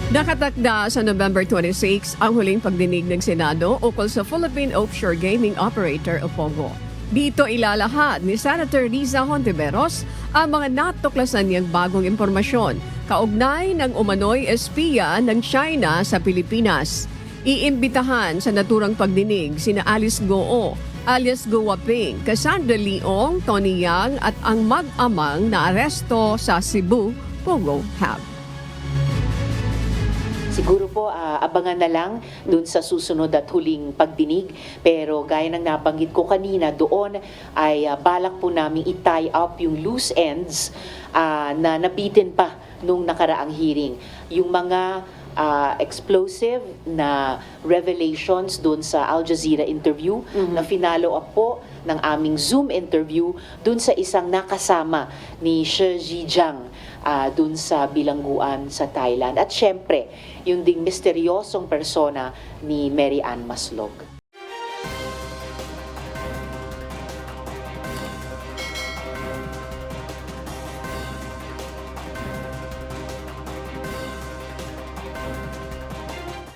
Nakatakda sa November 26 ang huling pagdinig ng Senado ukol sa Philippine Offshore Gaming Operator o POGO. Dito ilalahad ni Senator Riza Hontiveros ang mga natuklasan niyang bagong impormasyon kaugnay ng umano'y espiya ng China sa Pilipinas. Iimbitahan sa naturang pagdinig sina Alice Goo, alias Go Waping, Cassandra Leong, Tony Yang at ang mag-amang na aresto sa Cebu POGO Hub. Siguro po abangan na lang dun sa susunod at huling pagdinig. Pero gaya ng nabanggit ko kanina, doon ay balak po namin i-tie up yung loose ends na nabitin pa nung nakaraang hearing. Yung mga explosive na revelations doon sa Al Jazeera interview na finalo up po ng aming Zoom interview doon sa isang nakasama ni Shi Zhejiang doon sa bilangguan sa Thailand. At syempre, yung ding misteryosong persona ni Mary Ann Maslog.